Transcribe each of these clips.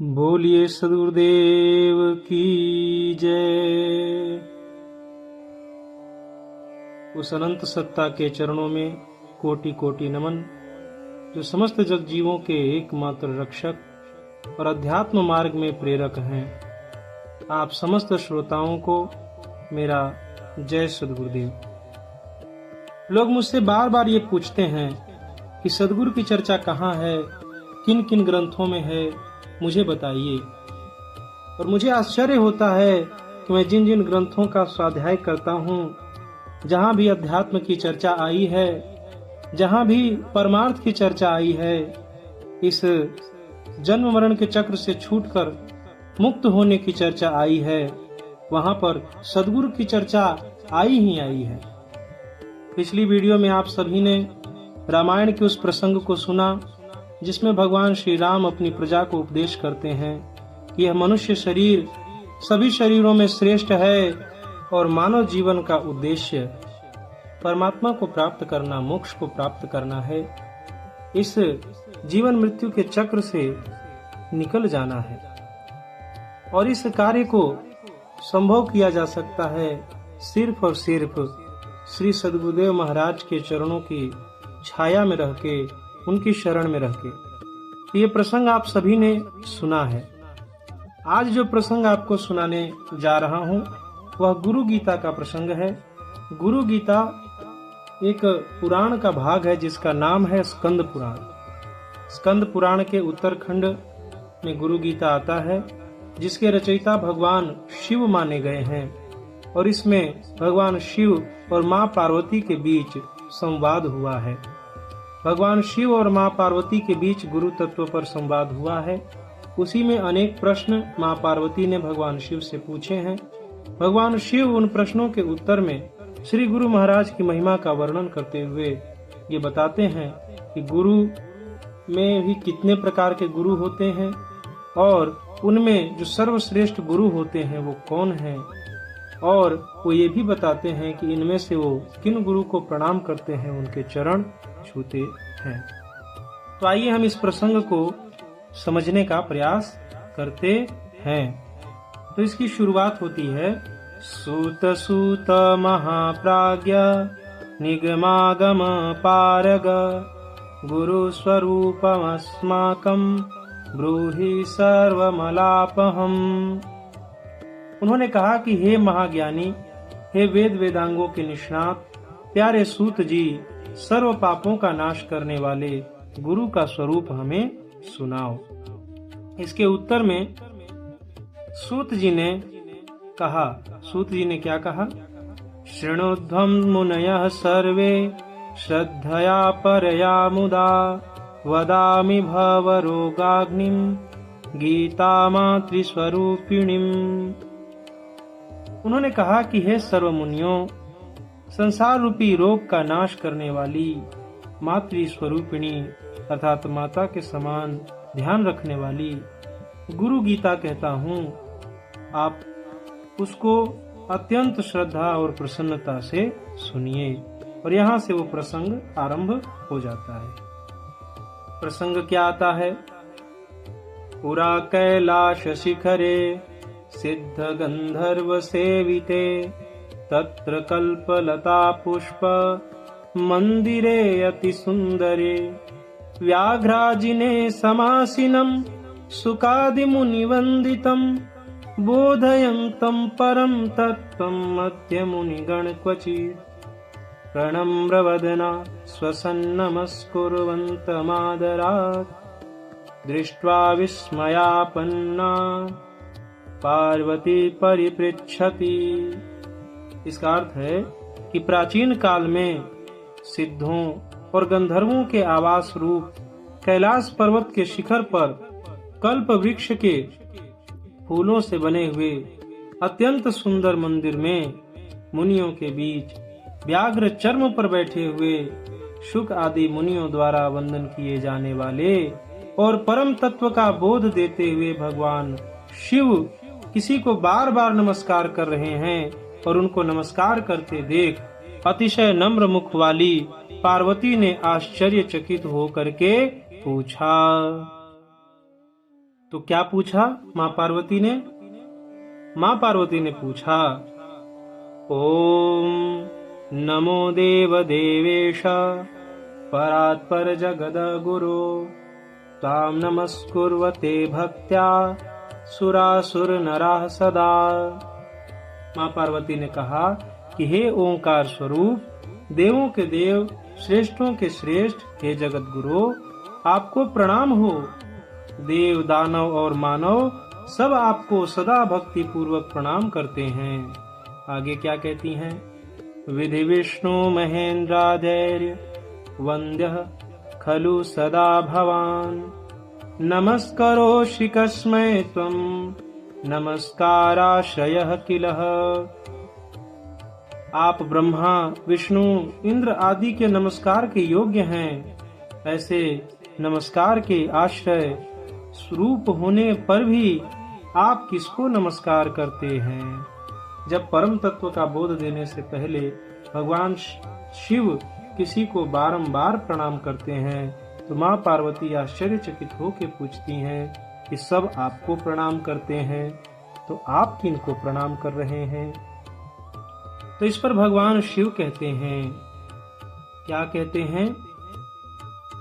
बोलिए सदगुरुदेव की जय। उस अनंत सत्ता के चरणों में कोटि कोटि नमन, जो समस्त जग जीवों के एकमात्र रक्षक और अध्यात्म मार्ग में प्रेरक हैं। आप समस्त श्रोताओं को मेरा जय सदगुरुदेव। लोग मुझसे बार बार ये पूछते हैं कि सदगुरु की चर्चा कहाँ है, किन किन ग्रंथों में है, मुझे बताइए। और मुझे आश्चर्य होता है कि मैं जिन जिन ग्रंथों का स्वाध्याय करता हूँ, जहाँ भी अध्यात्म की चर्चा आई है, जहाँ भी परमार्थ की चर्चा आई है, इस जन्म मरण के चक्र से छूटकर मुक्त होने की चर्चा आई है, वहाँ पर सदगुरु की चर्चा आई ही आई है। पिछली वीडियो में आप सभी ने रामायण के उस प्रसंग को सुना जिसमें भगवान श्री राम अपनी प्रजा को उपदेश करते हैं कि यह मनुष्य शरीर सभी शरीरों में श्रेष्ठ है और मानव जीवन का उद्देश्य परमात्मा को प्राप्त करना, मोक्ष को प्राप्त करना है। इस जीवन मृत्यु के चक्र से निकल जाना है और इस कार्य को संभव किया जा सकता है सिर्फ और सिर्फ श्री सद्गुरुदेव महाराज के चरणों की छाया में रह के, उनकी शरण में रह के। ये प्रसंग आप सभी ने सुना है। आज जो प्रसंग आपको सुनाने जा रहा हूँ वह गुरु गीता का प्रसंग है। गुरु गीता एक पुराण का भाग है जिसका नाम है स्कंद पुराण। स्कंद पुराण के उत्तरखंड में गुरु गीता आता है, जिसके रचयिता भगवान शिव माने गए हैं और इसमें भगवान शिव और माँ पार्वती के बीच संवाद हुआ है। भगवान शिव और माँ पार्वती के बीच गुरु तत्व पर संवाद हुआ है। उसी में अनेक प्रश्न माँ पार्वती ने भगवान शिव से पूछे हैं। भगवान शिव उन प्रश्नों के उत्तर में श्री गुरु महाराज की महिमा का वर्णन करते हुए ये बताते हैं कि गुरु में भी कितने प्रकार के गुरु होते हैं और उनमें जो सर्वश्रेष्ठ गुरु होते हैं वो कौन हैं, और वो ये भी बताते हैं कि इनमें से वो किन गुरु को प्रणाम करते हैं, उनके चरण छूते हैं। तो आइए हम इस प्रसंग को समझने का प्रयास करते हैं। तो इसकी शुरुआत होती है, सूत सूत महाप्राज्ञ निगमागम पारग गुरु स्वरूपमस्माकं ब्रूहि सर्वमलापहम्। उन्होंने कहा कि हे महाज्ञानी, हे वेद वेदांगों के निष्णात प्यारे सूत जी, सर्व पापों का नाश करने वाले गुरु का स्वरूप हमें सुनाओ। इसके उत्तर में सूत जी ने कहा, सूत जी ने क्या कहा? शृणुध्वं मुनयः सर्वे श्रद्धया परया मुदा वदामि भवरोगाग्निं गीतामातृस्वरूपिणीम्। उन्होंने कहा कि हे सर्व मुनियों, संसार रूपी रोग का नाश करने वाली मातृ स्वरूपिणी अर्थात माता के समान ध्यान रखने वाली गुरु गीता कहता हूँ, आप उसको अत्यंत श्रद्धा और प्रसन्नता से सुनिए। और यहाँ से वो प्रसंग आरंभ हो जाता है। प्रसंग क्या आता है? पुरा कैलाश शिखरे सिद्ध गंधर्व सेविते तत्र कल्पलता पुष्प मंदिरे अति सुंदरे व्याघ्राजिने समासीनं सुकादि मुनि वंदितं बोधयन्तं परं तत्त्वं मध्य मुनिगण क्वचित् प्रणम्रवदना स्वसन्नमस्कुर्वन्तमादरात् दृष्ट्वा विस्मयापन्ना पार्वती परिपृच्छति। इसका अर्थ है कि प्राचीन काल में सिद्धों और गंधर्वों के आवास रूप कैलाश पर्वत के शिखर पर कल्प वृक्ष के फूलों से बने हुए अत्यंत सुंदर मंदिर में मुनियों के बीच व्याघ्र चर्म पर बैठे हुए शुक आदि मुनियों द्वारा वंदन किए जाने वाले और परम तत्व का बोध देते हुए भगवान शिव किसी को बार बार नमस्कार कर रहे हैं और उनको नमस्कार करते देख अतिशय नम्र मुख वाली पार्वती ने आश्चर्यचकित होकर के पूछा। तो क्या पूछा माँ पार्वती ने? माँ पार्वती ने पूछा, ओम नमो देव देवेश परात्पर जगद गुरु ताम नमस्कुर्वते भक्त्या सुरासुर नराः सदा। माँ पार्वती ने कहा कि हे ओंकार स्वरूप, देवों के देव, श्रेष्ठों के श्रेष्ठ, हे जगत गुरु, आपको प्रणाम हो। देव, दानव और मानव सब आपको सदा भक्ति पूर्वक प्रणाम करते हैं। आगे क्या कहती हैं? विधि विष्णु महेन्द्राधैर्य वन्द्यः खलु सदा भवान नमस्करोषि कस्मै त्वं नमस्काराश्रयः किलः। आप ब्रह्मा, विष्णु, इंद्र आदि के नमस्कार के योग्य हैं। ऐसे नमस्कार के आश्रय स्वरूप होने पर भी आप किसको नमस्कार करते हैं? जब परम तत्व का बोध देने से पहले भगवान शिव किसी को बारंबार प्रणाम करते हैं तो माँ पार्वती आश्चर्यचकित होकर पूछती हैं कि सब आपको प्रणाम करते हैं तो आप किनको प्रणाम कर रहे हैं? तो इस पर भगवान शिव कहते हैं, क्या कहते हैं?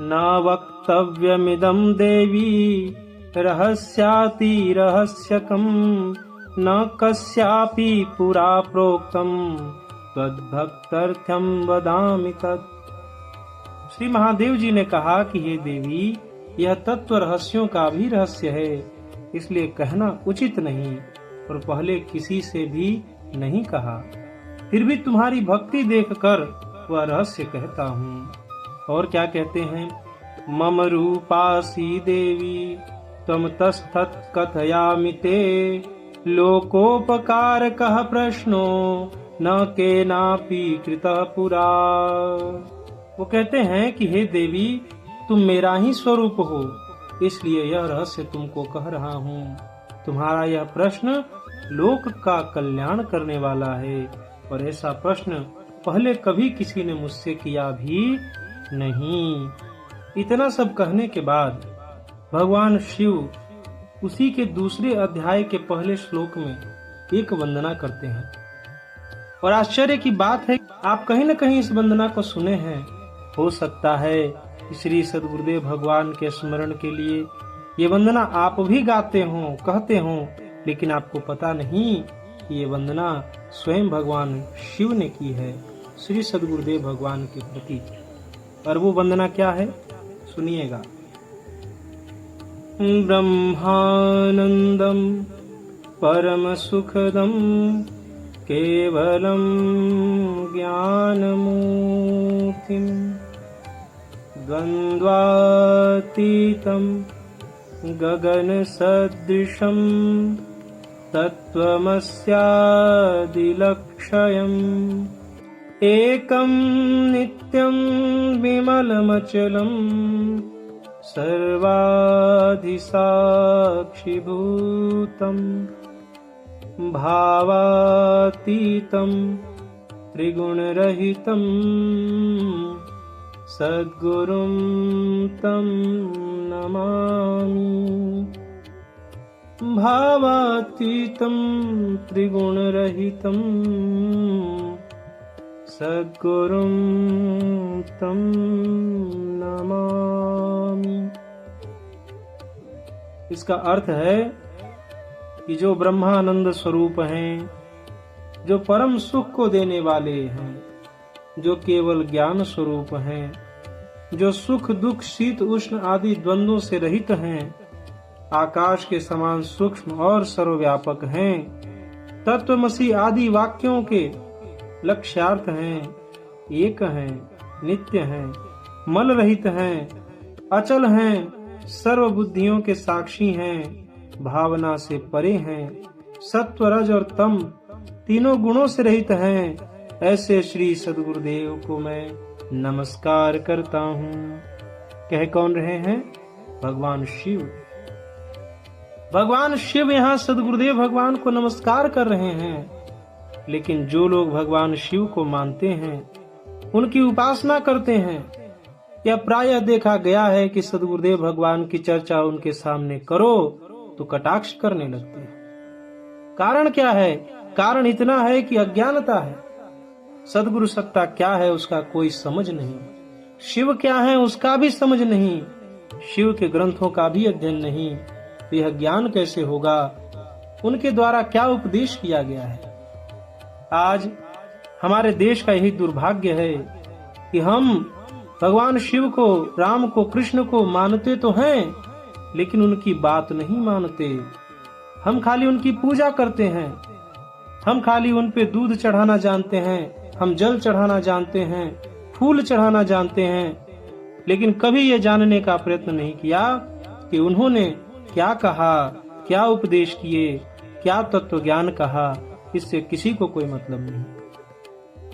न वक्तव्यमिदं देवी रहस्याति रहस्यकं न कस्यापि पुरा प्रोक्तम त्वद्भक्तर्थ्यं वदामि तत्। श्री महादेव जी ने कहा कि हे देवी, यह तत्व रहस्यों का भी रहस्य है, इसलिए कहना उचित नहीं और पहले किसी से भी नहीं कहा। फिर भी तुम्हारी भक्ति देखकर वह रहस्य कहता हूँ। और क्या कहते हैं? मम रूपासी देवी त्वं तस्थत् कथयामि ते लोकोपकारकः प्रश्नो न केनापि कृतः पुरा। वो कहते हैं कि हे देवी, तुम मेरा ही स्वरूप हो, इसलिए यह रहस्य तुमको कह रहा हूँ। तुम्हारा यह प्रश्न लोक का कल्याण करने वाला है और ऐसा प्रश्न पहले कभी किसी ने मुझसे किया भी नहीं। इतना सब कहने के बाद भगवान शिव उसी के दूसरे अध्याय के पहले श्लोक में एक वंदना करते हैं। और आश्चर्य की बात है, आप कहीं न कहीं इस वंदना को सुने हैं। हो सकता है कि श्री सद्गुरुदेव भगवान के स्मरण के लिए ये वंदना आप भी गाते हों, कहते हों, लेकिन आपको पता नहीं कि ये वंदना स्वयं भगवान शिव ने की है श्री सद्गुरुदेव भगवान के प्रति। और वो वंदना क्या है, सुनिएगा। ब्रह्मानंदम परम सुखदम केवलम ज्ञानमूर्तिम द्वन्द्वातीतं गगन सदृशं तत्त्वमस्यादिलक्ष्यम् एकं नित्यं विमलमचलं सर्वाधिसाक्षिभूतं भावातीतं त्रिगुणरहितं सद्गुरुं तं नमामि। भावातीतं त्रिगुणरहितं सद्गुरुं तं नमामि। इसका अर्थ है कि जो ब्रह्मानंद स्वरूप हैं, जो परम सुख को देने वाले हैं, जो केवल ज्ञान स्वरूप हैं, जो सुख दुख शीत उष्ण आदि द्वंद्वों से रहित हैं, आकाश के समान सूक्ष्म और सर्वव्यापक हैं, तत्वमसि आदि वाक्यों के लक्ष्यार्थ हैं, एक हैं, नित्य हैं, मल रहित हैं, अचल हैं, सर्व बुद्धियों के साक्षी हैं, भावना से परे हैं, सत्व रज और तम तीनों गुणों से रहित हैं, ऐसे श्री सद्गुरुदेव को मैं नमस्कार करता हूँ। कह कौन रहे हैं? भगवान शिव। भगवान शिव यहाँ सद्गुरुदेव भगवान को नमस्कार कर रहे हैं। लेकिन जो लोग भगवान शिव को मानते हैं, उनकी उपासना करते हैं, यह प्रायः देखा गया है कि सद्गुरुदेव भगवान की चर्चा उनके सामने करो तो कटाक्ष करने लगते हैं। कारण क्या है? कारण इतना है कि अज्ञानता है। सद्गुरु सत्ता क्या है उसका कोई समझ नहीं, शिव क्या है उसका भी समझ नहीं, शिव के ग्रंथों का भी अध्ययन नहीं, तो यह ज्ञान कैसे होगा? उनके द्वारा क्या उपदेश किया गया है? आज हमारे देश का यही दुर्भाग्य है कि हम भगवान शिव को, राम को, कृष्ण को मानते तो हैं, लेकिन उनकी बात नहीं मानते। हम खाली उनकी पूजा करते हैं, हम खाली उन पे दूध चढ़ाना जानते हैं, हम जल चढ़ाना जानते हैं, फूल चढ़ाना जानते हैं, लेकिन कभी ये जानने का प्रयत्न नहीं किया कि उन्होंने क्या कहा, क्या उपदेश किए, क्या तत्व ज्ञान कहा। इससे किसी को कोई मतलब नहीं।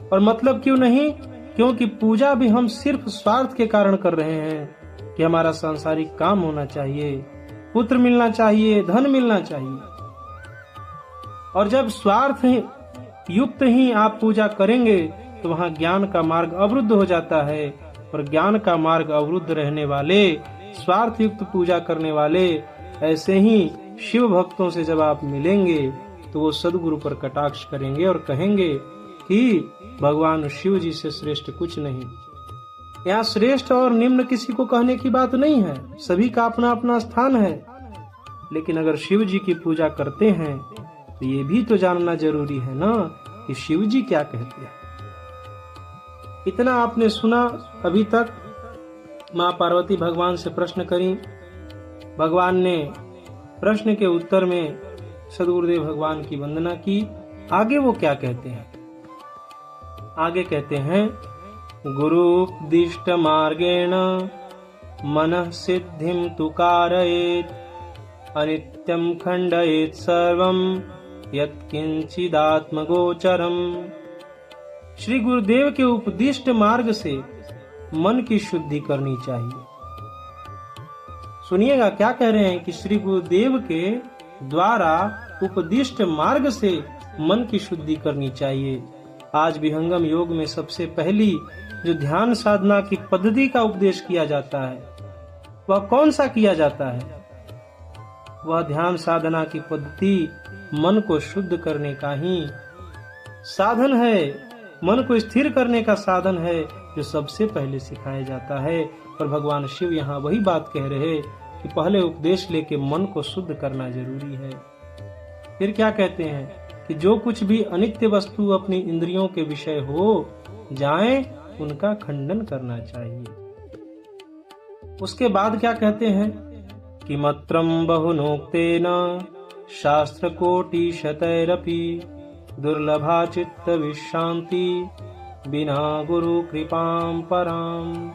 और मतलब क्यों नहीं? क्योंकि पूजा भी हम सिर्फ स्वार्थ के कारण कर रहे हैं कि हमारा सांसारिक काम होना चाहिए, पुत्र मिलना चाहिए, धन मिलना चाहिए। और जब स्वार्थ युक्त ही आप पूजा करेंगे तो वहां ज्ञान का मार्ग अवरुद्ध हो जाता है। और ज्ञान का मार्ग अवरुद्ध रहने वाले, स्वार्थ युक्त पूजा करने वाले ऐसे ही शिव भक्तों से जब आप मिलेंगे तो वो सद्गुरु पर कटाक्ष करेंगे और कहेंगे कि भगवान शिव जी से श्रेष्ठ कुछ नहीं। यहाँ श्रेष्ठ और निम्न किसी को कहने की बात नहीं है, सभी का अपना अपना स्थान है। लेकिन अगर शिव जी की पूजा करते हैं तो ये भी तो जानना जरूरी है ना कि शिव जी क्या कहते हैं। इतना आपने सुना अभी तक। माँ पार्वती भगवान से प्रश्न करी, भगवान ने प्रश्न के उत्तर में सद्गुरुदेव भगवान की वंदना की। आगे वो क्या कहते हैं? आगे कहते हैं, गुरुपदिष्ट मार्गेण मनः सिद्धिं तु कारयेत्, अनित्यं खण्डयेत् सर्वं यत्किंचिदात्मगोचरम्। श्री गुरुदेव के उपदिष्ट मार्ग से मन की शुद्धि करनी चाहिए। सुनिएगा क्या कह रहे हैं कि श्री गुरुदेव के द्वारा उपदिष्ट मार्ग से मन की शुद्धि करनी चाहिए। आज विहंगम योग में सबसे पहली जो ध्यान साधना की पद्धति का उपदेश किया जाता है वह कौन सा किया जाता है? वह ध्यान साधना की पद्धति मन को शुद्ध करने का ही साधन है, मन को स्थिर करने का साधन है जो सबसे पहले सिखाया जाता है। और भगवान शिव यहाँ वही बात कह रहे कि पहले उपदेश लेके मन को शुद्ध करना जरूरी है। फिर क्या कहते हैं कि जो कुछ भी अनित्य वस्तु अपनी इंद्रियों के विषय हो जाए उनका खंडन करना चाहिए। उसके बाद क्या कहते हैं कि मत्रम बहुनोक्तेन शास्त्र कोटि शतैरपि दुर्लभा चित्त विश्रांति बिना गुरु कृपाम पराम।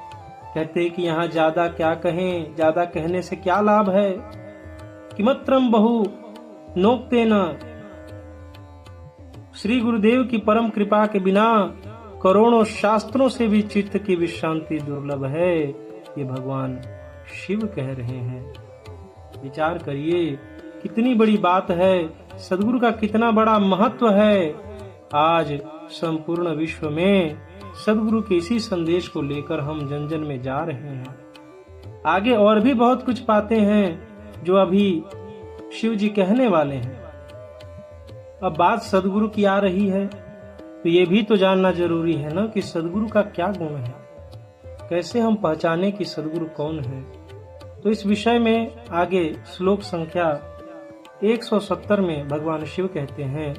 कहते कि यहाँ ज्यादा क्या कहें, ज्यादा कहने से क्या लाभ है। कि मत्रम बहु नोक्तेन, श्री गुरुदेव की परम कृपा के बिना करोड़ों शास्त्रों से भी चित्त की विश्रांति दुर्लभ है, ये भगवान शिव कह रहे हैं। विचार करिए कितनी बड़ी बात है, सद्गुरु का कितना बड़ा महत्व है। आज संपूर्ण विश्व में सद्गुरु के इसी संदेश को लेकर हम जन जन में जा रहे हैं। आगे और भी बहुत कुछ पाते हैं जो अभी शिव जी कहने वाले हैं। अब बात सद्गुरु की आ रही है तो ये भी तो जानना जरूरी है ना कि सद्गुरु का क्या गुण है, कैसे हम पहचाने कि सद्गुरु कौन है। तो इस विषय में आगे श्लोक संख्या 170 में भगवान शिव कहते हैं,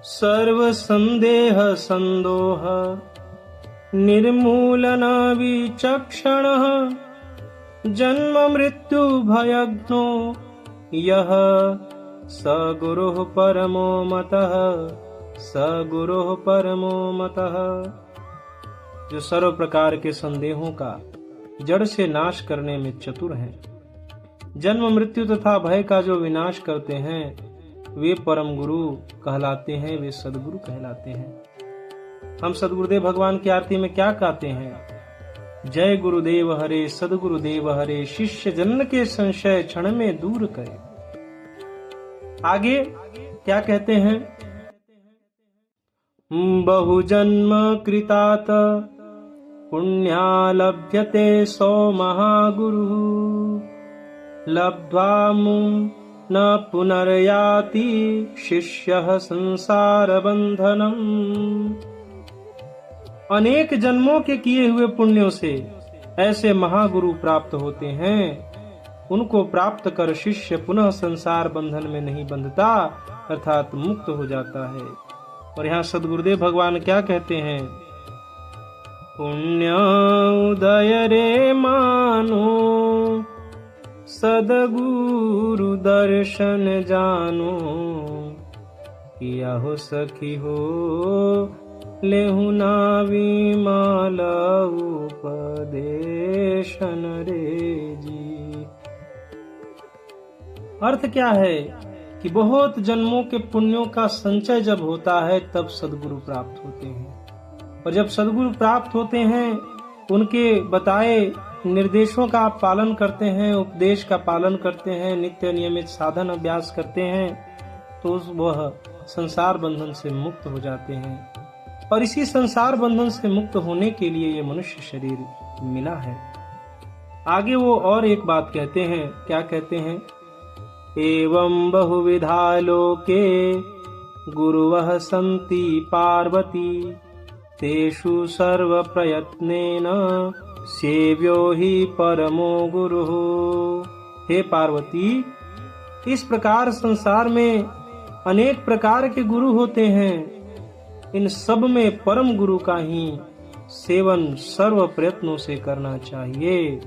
सर्व संदेह संदोह निर्मूलन विचक्षण जन्म मृत्यु भयघ्नो यह स गुरुः परमो मतः, स गुरुः परमो मतः। जो सर्व प्रकार के संदेहों का जड़ से नाश करने में चतुर हैं, जन्म मृत्यु तथा भय का जो विनाश करते हैं, वे परम गुरु कहलाते हैं, वे सद्गुरु कहलाते हैं। हम सद्गुरुदेव भगवान की आरती में क्या गाते हैं? जय गुरुदेव हरे, सद्गुरुदेव हरे, शिष्य जन के संशय क्षण में दूर करे। आगे क्या कहते हैं? बहुजन्म कृतात पुण्या लभ्यते सौ महागुरु लब्ध्वा न पुनर्याति शिष्यः संसार बंधनम। अनेक जन्मों के किए हुए पुण्यों से ऐसे महागुरु प्राप्त होते हैं, उनको प्राप्त कर शिष्य पुनः संसार बंधन में नहीं बंधता, अर्थात मुक्त हो जाता है। और यहाँ सद्गुरुदेव भगवान क्या कहते हैं? पुण्य उदय रे मानो, सदगुरु दर्शन जानो, किया हो सखी हो लेहु ना विमल उपदेशन रे जी। अर्थ क्या है कि बहुत जन्मों के पुण्यों का संचय जब होता है तब सद्गुरु प्राप्त होते हैं। और जब सद्गुरु प्राप्त होते हैं, उनके बताए निर्देशों का आप पालन करते हैं, उपदेश का पालन करते हैं, नित्य नियमित साधन अभ्यास करते हैं, तो वह संसार बंधन से मुक्त हो जाते हैं। और इसी संसार बंधन से मुक्त होने के लिए ये मनुष्य शरीर मिला है। आगे वो और एक बात कहते हैं, क्या कहते हैं? एवं बहुविधा लोके गुरुवः सन्ति पार्वती, तेषु सर्व प्रयत्नेन सेव्यो हि परमो गुरुः। हे पार्वती, इस प्रकार संसार में अनेक प्रकार के गुरु होते हैं, इन सब में परम गुरु का ही सेवन सर्व प्रयत्नों से करना चाहिए।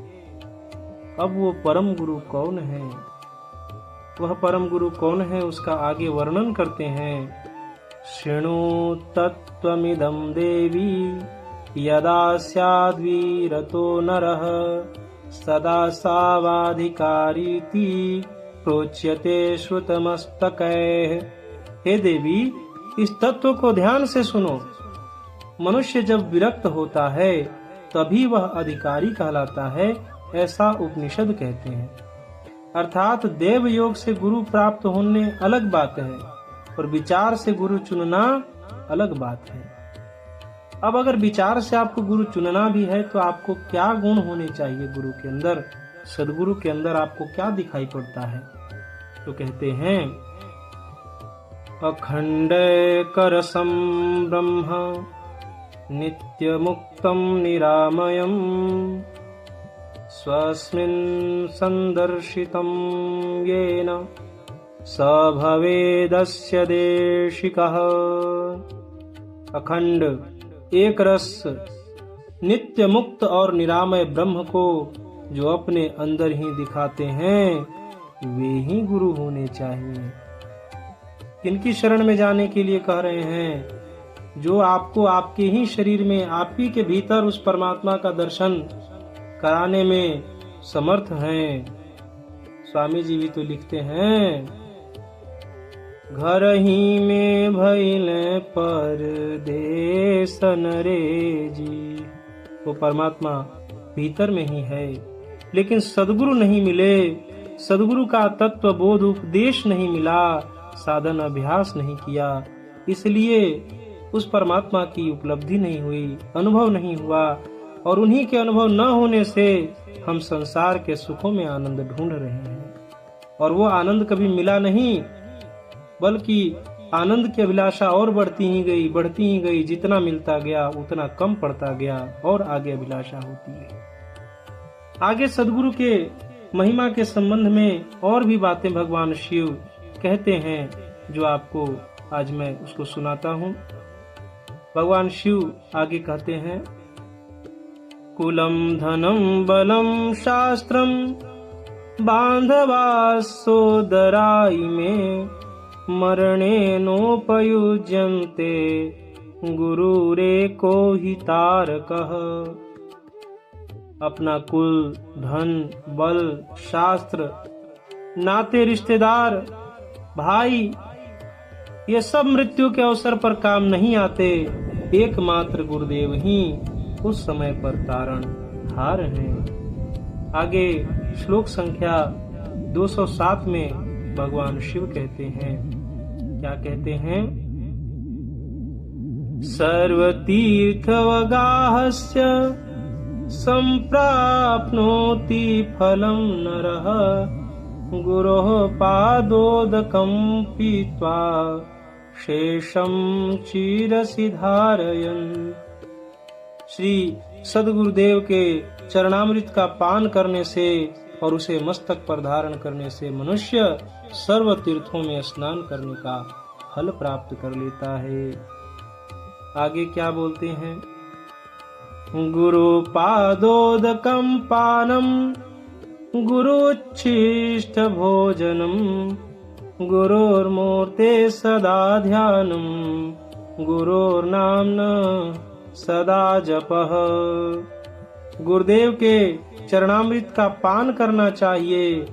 अब वो परम गुरु कौन है? वह परम गुरु कौन है उसका आगे वर्णन करते हैं। शृणु तत्त्वमिदं देवी, यदा स्याद्वीरतो नरः, सदा सावाधिकारीति प्रोच्यते श्रुतमस्तकैः। हे देवी, इस तत्व को ध्यान से सुनो। मनुष्य जब विरक्त होता है तभी वह अधिकारी कहलाता है, ऐसा उपनिषद कहते हैं। अर्थात देव योग से गुरु प्राप्त होने अलग बात है, और विचार से गुरु चुनना अलग बात है। अब अगर विचार से आपको गुरु चुनना भी है तो आपको क्या गुण होने चाहिए गुरु के अंदर, सदगुरु के अंदर आपको क्या दिखाई पड़ता है? तो कहते हैं अखंड करसम ब्रह्म नित्य मुक्तम निरामयम, स्वस्मिन् संदर्शितं येन स भवेदस्य देशिकः। अखंड एक रस नित्य मुक्त और निरामय ब्रह्म को जो अपने अंदर ही दिखाते हैं, वे ही गुरु होने चाहिए। किनकी शरण में जाने के लिए कह रहे हैं? जो आपको आपके ही शरीर में, आप ही के भीतर उस परमात्मा का दर्शन कराने में समर्थ हैं। स्वामी जी भी तो लिखते हैं, घर ही में भइले परदेसन रे जी। वो परमात्मा भीतर में ही है, लेकिन सद्गुरु नहीं मिले, सद्गुरु का तत्व बोध उपदेश नहीं मिला, साधन अभ्यास नहीं किया, इसलिए उस परमात्मा की उपलब्धि नहीं हुई, अनुभव नहीं हुआ। और उन्हीं के अनुभव न होने से हम संसार के सुखों में आनंद ढूंढ रहे हैं, और वो आनंद कभी मिला नहीं, बल्कि आनंद की अभिलाषा और बढ़ती ही गई। जितना मिलता गया उतना कम पड़ता गया, और आगे अभिलाषा होती है। आगे सद्गुरु के महिमा के संबंध में और भी बातें भगवान शिव कहते हैं, जो आपको आज मैं उसको सुनाता हूँ। भगवान शिव आगे कहते हैं, कुलम धनम बलम शास्त्रम बांधवा सोदराई में, मरणे नोपयुज्यन्ते गुरुरे को ही तारकः। अपना कुल, धन, बल, शास्त्र, नाते रिश्तेदार, भाई, ये सब मृत्यु के अवसर पर काम नहीं आते। एकमात्र गुरुदेव ही उस समय पर तारण हार हैं। आगे श्लोक संख्या 207 में भगवान शिव कहते हैं, क्या कहते हैं? सर्वतीर्थवगाहस्य संप्राप्नोति फलं नरः, गुरोः पादोदकं पीत्वा शेषं चीरसि धारयन्। श्री सद्गुरुदेव के चरणामृत का पान करने से और उसे मस्तक पर धारण करने से मनुष्य सर्व तीर्थों में स्नान करने का फल प्राप्त कर लेता है। आगे क्या बोलते हैं? गुरु पादोदकं पानम गुरुच्छिष्ट भोजनम गुरोर्मूर्ते सदा ध्यानम गुरोर्नाम्न सदा जपः। गुरुदेव के चरणामृत का पान करना चाहिए,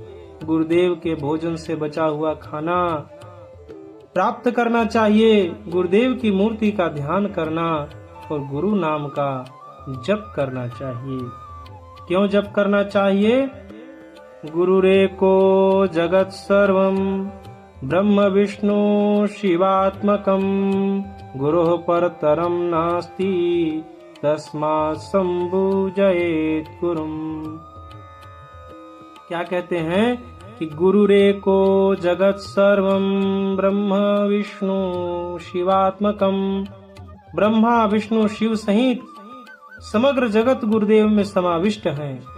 गुरुदेव के भोजन से बचा हुआ खाना प्राप्त करना चाहिए, गुरुदेव की मूर्ति का ध्यान करना और गुरु नाम का जप करना चाहिए। क्यों जप करना चाहिए? गुरुरेको जगत सर्वम ब्रह्म विष्णु शिवात्मकम गुरुः परतरम नास्ति तस्मात् संपूजयेत् गुरुम। क्या कहते हैं कि गुरुरेको जगत सर्वम ब्रह्म विष्णु शिवात्मकम, ब्रह्मा विष्णु शिव सहित समग्र जगत गुरुदेव में समाविष्ट है।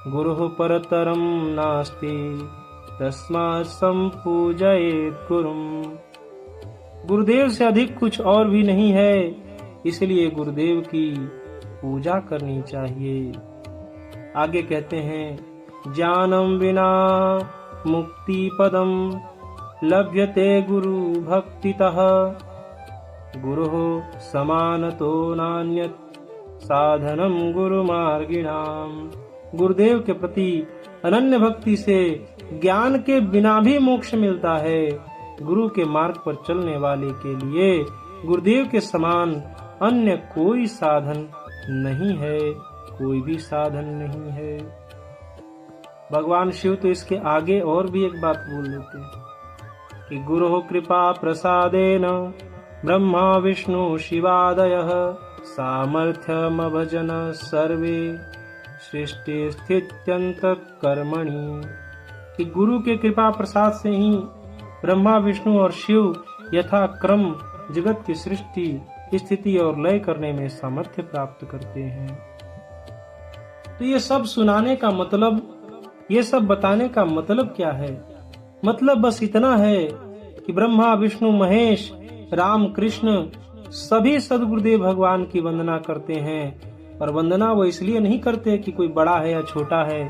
गुरुः परतरम नास्ति तस्मात् संपूजयेत् गुरुम। गुरुदेव से अधिक कुछ और भी नहीं है, इसलिए गुरुदेव की पूजा करनी चाहिए। आगे कहते हैं ज्ञानम बिना मुक्ति पदम लभ्यते गुरु भक्तितः गुरुः समानतो नान्यत् साधनम गुरु मार्गिणाम। गुरुदेव के प्रति अनन्य भक्ति से ज्ञान के बिना भी मोक्ष मिलता है। गुरु के मार्ग पर चलने वाले के लिए गुरुदेव के समान अन्य कोई साधन नहीं है, कोई भी साधन नहीं है। भगवान शिव तो इसके आगे और भी एक बात बोल देते हैं कि गुरु कृपा प्रसादेन ब्रह्मा विष्णु शिवादयः सामर्थ्यमभजन सर्वे सृष्टि स्थित्यंत कर्मणि। कि गुरु के कृपा प्रसाद से ही ब्रह्मा विष्णु और शिव यथा क्रम जगत की सृष्टि स्थिति और लय करने में सामर्थ्य प्राप्त करते हैं। तो ये सब सुनाने का मतलब, ये सब बताने का मतलब क्या है? मतलब बस इतना है कि ब्रह्मा विष्णु महेश राम कृष्ण सभी सद्गुरुदेव भगवान की वंदना करते हैं। और वंदना वो इसलिए नहीं करते कि कोई बड़ा है या छोटा है,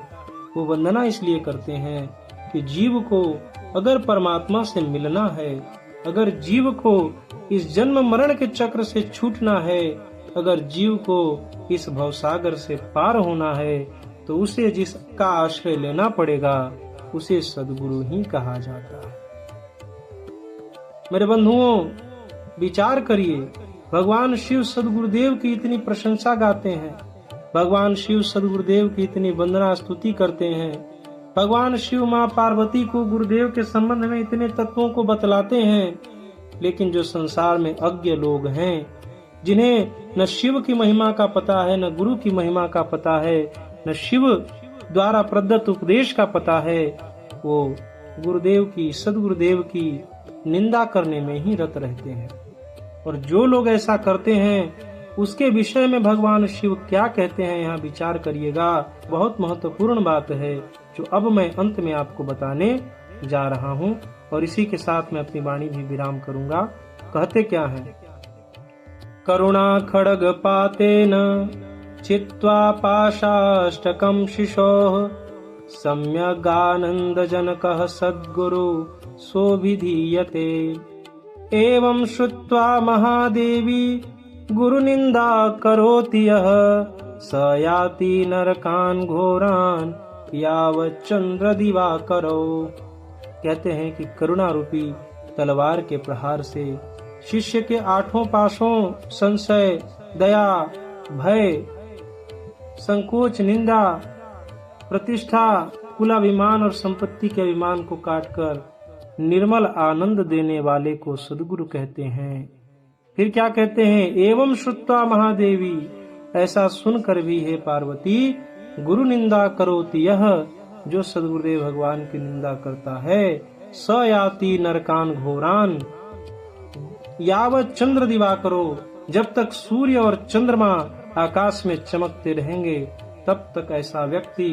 वो वंदना इसलिए करते हैं कि जीव को अगर परमात्मा से मिलना है, अगर जीव को इस जन्म मरण के चक्र से छूटना है, अगर जीव को इस भवसागर से पार होना है, तो उसे जिसका आश्रय लेना पड़ेगा उसे सद्गुरु ही कहा जाता है। मेरे बंधुओं, विचार करिए, भगवान शिव सद्गुरुदेव की इतनी प्रशंसा गाते हैं, भगवान शिव सद्गुरुदेव की इतनी वंदना स्तुति करते हैं, भगवान शिव माँ पार्वती को गुरुदेव के संबंध में इतने तत्वों को बतलाते हैं, लेकिन जो संसार में अज्ञ लोग हैं, जिन्हें न शिव की महिमा का पता है, न गुरु की महिमा का पता है, न शिव द्वारा प्रदत्त उपदेश का पता है, वो गुरुदेव की सद्गुरुदेव की निंदा करने में ही रत रहते हैं। और जो लोग ऐसा करते हैं उसके विषय में भगवान शिव क्या कहते हैं, यहाँ विचार करिएगा। बहुत महत्वपूर्ण बात है जो अब मैं अंत में आपको बताने जा रहा हूँ, और इसी के साथ मैं अपनी वाणी भी विराम करूंगा। कहते क्या है? करुणा खड्ग पातेन चित्वा पाशाष्टकं शिशोः सम्यगानंद जनकः सद्गुरु सोऽभिधीयते। एवं श्रुत्वा महादेवी गुरुनिंदा करोति यः स याति नरकान् घोरान् यावत् चंद्र दिवाकरो। कहते हैं कि करुणा रूपी तलवार के प्रहार से शिष्य के आठों पाशों संशय, दया, भय, संकोच, निंदा, प्रतिष्ठा, कुलाभिमान और संपत्ति के अभिमान को काटकर निर्मल आनंद देने वाले को सद्गुरु कहते हैं। फिर क्या कहते हैं? एवं श्रुत्वा महादेवी, ऐसा सुनकर भी हे पार्वती, गुरु निंदा करोति यह, जो सद्गुरुदेव भगवान की निंदा करता है स याति नरकान घोरान। यावत चंद्र दिवाकरो, जब तक सूर्य और चंद्रमा आकाश में चमकते रहेंगे तब तक ऐसा व्यक्ति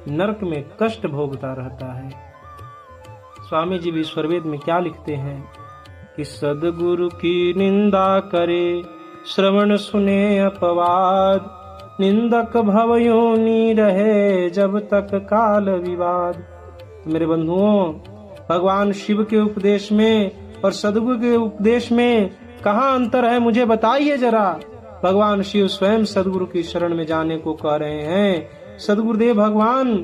नरक में कष्ट भोगता रहता है। स्वामी जी विश्ववेद में क्या लिखते हैं कि सद्गुरु की निंदा करे श्रवण सुने अपवाद, निंदक भव योनि रहे जब तक काल विवाद। तो मेरे बंधुओं, भगवान शिव के उपदेश में और सद्गुरु के उपदेश में कहाँ अंतर है, मुझे बताइए जरा। भगवान शिव स्वयं सद्गुरु की शरण में जाने को कह रहे हैं। सद्गुरुदेव भगवान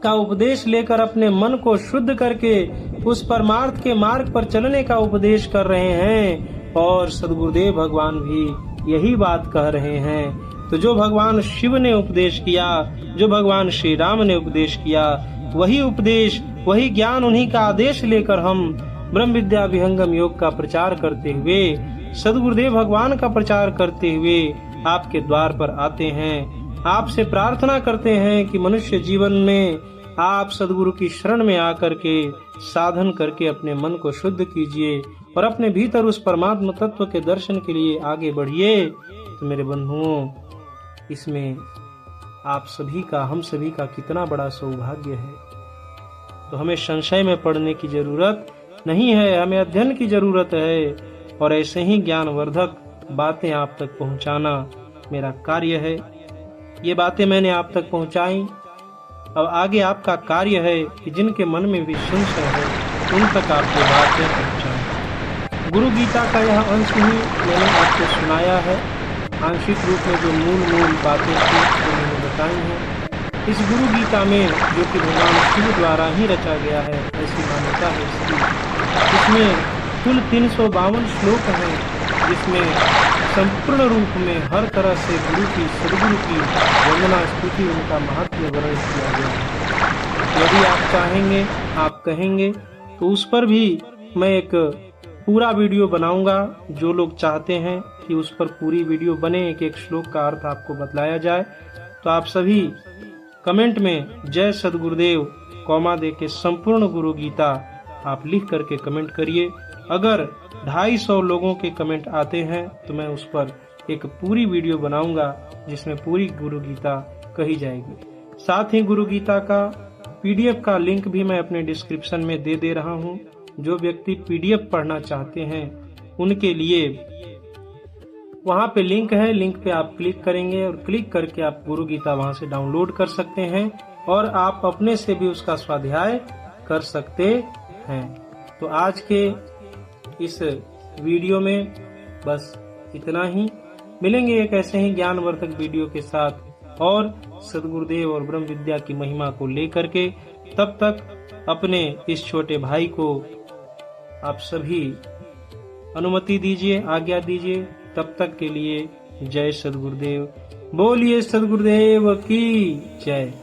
का उपदेश लेकर अपने मन को शुद्ध करके उस परमार्थ के मार्ग पर चलने का उपदेश कर रहे हैं, और सद्गुरुदेव भगवान भी यही बात कह रहे हैं। तो जो भगवान शिव ने उपदेश किया, जो भगवान श्री राम ने उपदेश किया, वही उपदेश, वही ज्ञान, उन्हीं का आदेश लेकर हम ब्रह्म विद्या विहंगम योग का प्रचार करते हुए, सद्गुरुदेव भगवान का प्रचार करते हुए आपके द्वार पर आते हैं। आपसे प्रार्थना करते हैं कि मनुष्य जीवन में आप सद्गुरु की शरण में आकर के साधन करके अपने मन को शुद्ध कीजिए और अपने भीतर उस परमात्मा तत्व के दर्शन के लिए आगे बढ़िए। तो मेरे बंधुओं, इसमें आप सभी का, हम सभी का कितना बड़ा सौभाग्य है। तो हमें संशय में पड़ने की जरूरत नहीं है, हमें अध्ययन की जरूरत है, और ऐसे ही ज्ञानवर्धक बातें आप तक पहुंचाना मेरा कार्य है। ये बातें मैंने आप तक पहुंचाई, अब आगे आपका कार्य है कि जिनके मन में भी संशय है उन तक आपको बातें पहुंचाएं। गुरु गीता का यह अंश ही मैंने आपको सुनाया है। आंशिक रूप में जो मूल बातें थी वो मैंने बताई हैं। इस गुरु गीता में, जो कि भगवान शिव द्वारा ही रचा गया है, ऐसी मान्यता है इसकी। इसमें कुल 352 श्लोक हैं, जिसमें संपूर्ण रूप में हर तरह से गुरु की, सद्गुरु की वंदना, स्तुति, उनका महत्व वर्णन किया गया है। यदि आप चाहेंगे, आप कहेंगे, तो उस पर भी मैं एक पूरा वीडियो बनाऊंगा। जो लोग चाहते हैं कि उस पर पूरी वीडियो बने, एक एक श्लोक का अर्थ आपको बतलाया जाए, तो आप सभी कमेंट में जय सद्गुरुदेव कॉमा दे के संपूर्ण गुरु गीता आप लिख करके कमेंट करिए। अगर 250 लोगों के कमेंट आते हैं तो मैं उस पर एक पूरी वीडियो बनाऊंगा जिसमें पूरी गुरु गीता कही जाएगी। साथ ही गुरु गीता का PDF का लिंक भी मैं अपने डिस्क्रिप्शन में दे रहा हूं। जो व्यक्ति PDF पढ़ना चाहते हैं उनके लिए वहां पे लिंक है, लिंक पे आप क्लिक करेंगे और क्लिक करके आप गुरु गीता वहां से डाउनलोड कर सकते हैं और आप अपने से भी उसका स्वाध्याय कर सकते हैं। तो आज के इस वीडियो में बस इतना ही। मिलेंगे एक ऐसे ही ज्ञानवर्धक वीडियो के साथ और सद्गुरुदेव और ब्रह्म विद्या की महिमा को लेकर के। तब तक अपने इस छोटे भाई को आप सभी अनुमति दीजिए, आज्ञा दीजिए। तब तक के लिए जय सद्गुरुदेव। बोलिए सद्गुरुदेव की जय।